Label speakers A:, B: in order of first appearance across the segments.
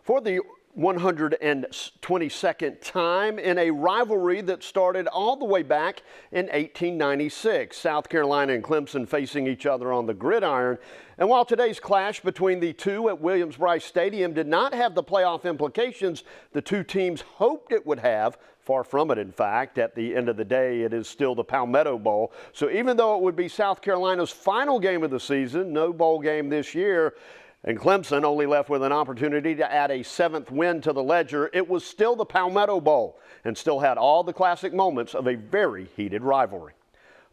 A: for the 122nd time in a rivalry that started all the way back in 1896. South Carolina and Clemson facing each other on the gridiron. And while today's clash between the two at Williams-Brice Stadium did not have the playoff implications the two teams hoped it would have, far from it, in fact. At the end of the day, it is still the Palmetto Bowl. So even though it would be South Carolina's final game of the season, no bowl game this year, and Clemson only left with an opportunity to add a 7th win to the ledger, it was still the Palmetto Bowl and still had all the classic moments of a very heated rivalry.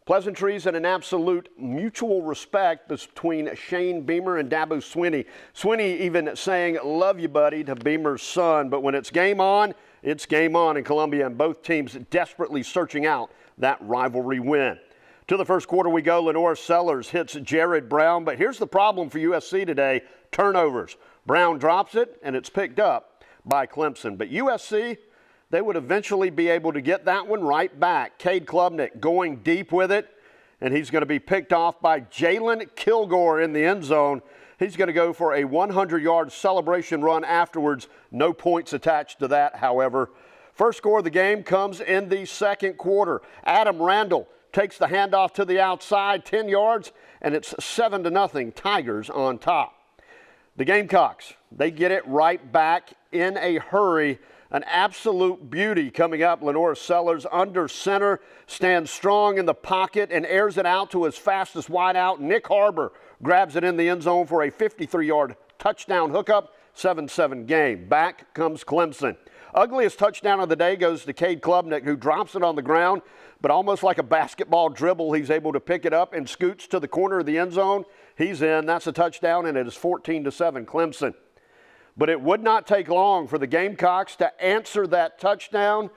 A: Pleasantries and an absolute mutual respect between Shane Beamer and Dabo Swinney. Swinney even saying, "Love you, buddy," to Beamer's son. But when it's game on in Columbia, and both teams desperately searching out that rivalry win. To the first quarter we go. Lenore Sellers hits Jared Brown, but here's the problem for USC today: turnovers. Brown drops it, and it's picked up by Clemson. But USC, they would eventually be able to get that one right back. Cade Klubnik going deep with it, and he's going to be picked off by Jalen Kilgore in the end zone. He's going to go for a 100-yard celebration run afterwards. No points attached to that, however. First score of the game comes in the second quarter. Adam Randall takes the handoff to the outside, 10 yards, and it's 7-0, Tigers on top. The Gamecocks, they get it right back in a hurry. An absolute beauty coming up. Lenore Sellers under center, stands strong in the pocket and airs it out to his fastest wideout. Nick Harbor grabs it in the end zone for a 53-yard touchdown hookup. 7-7 game. Back comes Clemson. Ugliest touchdown of the day goes to Cade Klubnik, who drops it on the ground, but almost like a basketball dribble, he's able to pick it up and scoots to the corner of the end zone. He's in. That's a touchdown, and it is 14-7 Clemson. But it would not take long for the Gamecocks to answer that touchdown.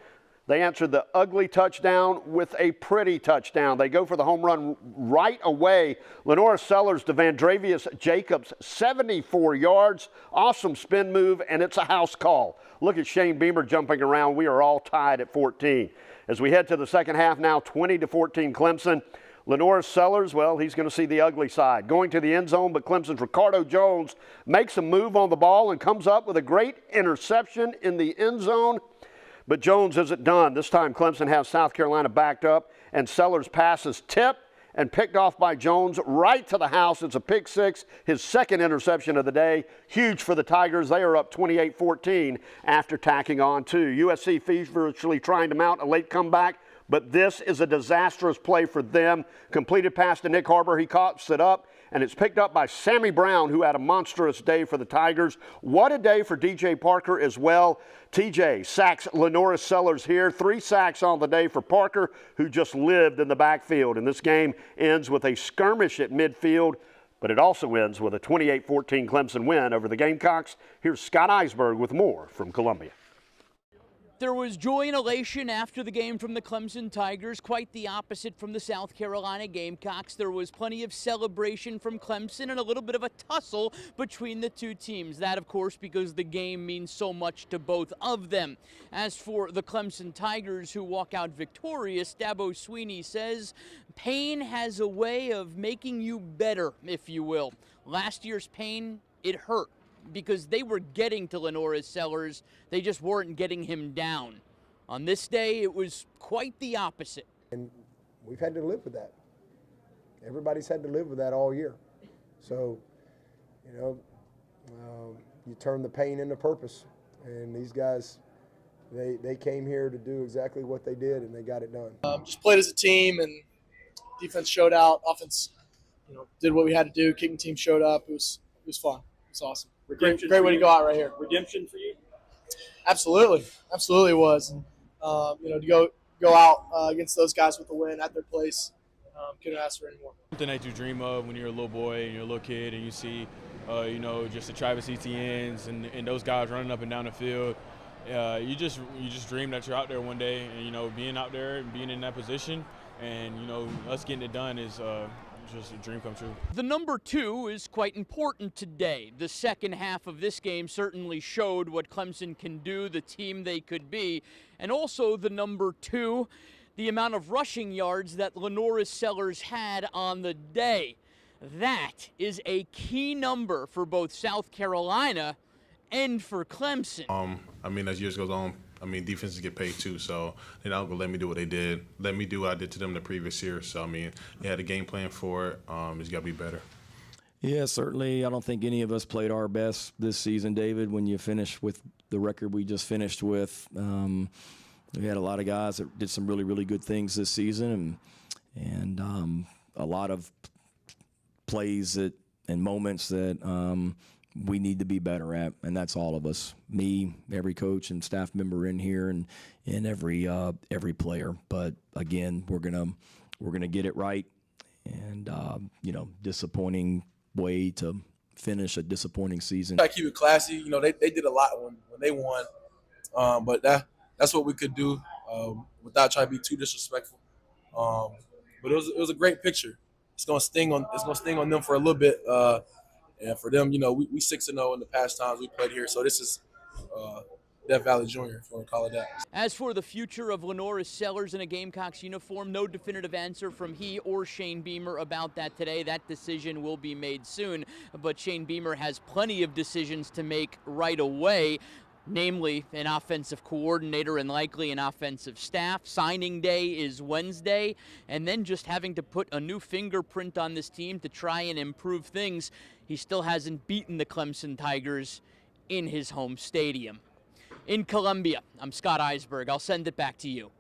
A: They answered the ugly touchdown with a pretty touchdown. They go for the home run right away. Lenore Sellers to Vandravius Jacobs, 74 yards. Awesome spin move, and it's a house call. Look at Shane Beamer jumping around. We are all tied at 14. As we head to the second half now, 20-14 Clemson. Lenore Sellers, well, he's going to see the ugly side. Going to the end zone, but Clemson's Ricardo Jones makes a move on the ball and comes up with a great interception in the end zone. But Jones isn't done. This time Clemson has South Carolina backed up, and Sellers' pass is tipped and picked off by Jones right to the house. It's a pick six, his second interception of the day. Huge for the Tigers. They are up 28-14 after tacking on two. USC feverishly trying to mount a late comeback, but this is a disastrous play for them. Completed pass to Nick Harbor. He coughs it up, and it's picked up by Sammy Brown, who had a monstrous day for the Tigers. What a day for DJ Parker as well. TJ sacks Lenore Sellers here. 3 sacks on the day for Parker, who just lived in the backfield. And this game ends with a skirmish at midfield, but it also ends with a 28-14 Clemson win over the Gamecocks. Here's Scott Eisberg with more from Columbia.
B: There was joy and elation after the game from the Clemson Tigers, quite the opposite from the South Carolina Gamecocks. There was plenty of celebration from Clemson and a little bit of a tussle between the two teams. That, of course, because the game means so much to both of them. As for the Clemson Tigers, who walk out victorious, Dabo Swinney says, pain has a way of making you better, if you will. Last year's pain, it hurt, because they were getting to Lenore Sellers. They just weren't getting him down. On this day, it was quite the opposite.
C: And we've had to live with that. Everybody's had to live with that all year. So, you turn the pain into purpose. And these guys, they came here to do exactly what they did, and they got it done.
D: Just played as a team, and defense showed out. Offense, did what we had to do. Kicking team showed up. It was fun. It's awesome. Great way to go out right here.
E: Redemption for you?
D: Absolutely was. And, to go out against those guys with a win at their place, couldn't ask for any more.
E: Something that you dream of when you're a little boy and you're a little kid, and you see, just the Travis Etiennes and those guys running up and down the field. You just dream that you're out there one day, and being out there and being in that position, and us getting it done is. Just a dream come true.
B: The number 2 is quite important today. The second half of this game certainly showed what Clemson can do, the team they could be, and also the number 2, the amount of rushing yards that Lenore Sellers had on the day. That is a key number for both South Carolina and for Clemson.
F: I mean, as years goes on, I mean, defenses get paid too, so they're not going to let me do what they did. Let me do what I did to them the previous year. So, I mean, they had a game plan for it. It's got to be better.
G: Yeah, certainly. I don't think any of us played our best this season, David, when you finish with the record we just finished with. We had a lot of guys that did some really, really good things this season, and a lot of plays and moments that we need to be better at, and that's all of us, me, every coach and staff member in here, and every player. But again, we're gonna get it right, and disappointing way to finish a disappointing season.
H: I keep it classy. You know, they did a lot when they won, but that's what we could do without trying to be too disrespectful. But it was a great picture. It's gonna sting on them for a little bit, and for them, we 6-0 in the past times we played here. So this is Death Valley Junior, if you want to call it that.
B: As for the future of Lenoris Sellers in a Gamecocks uniform, no definitive answer from he or Shane Beamer about that today. That decision will be made soon, but Shane Beamer has plenty of decisions to make right away, namely an offensive coordinator and likely an offensive staff. Signing day is Wednesday, and then just having to put a new fingerprint on this team to try and improve things. He still hasn't beaten the Clemson Tigers in his home stadium. In Columbia, I'm Scott Eisberg. I'll send it back to you.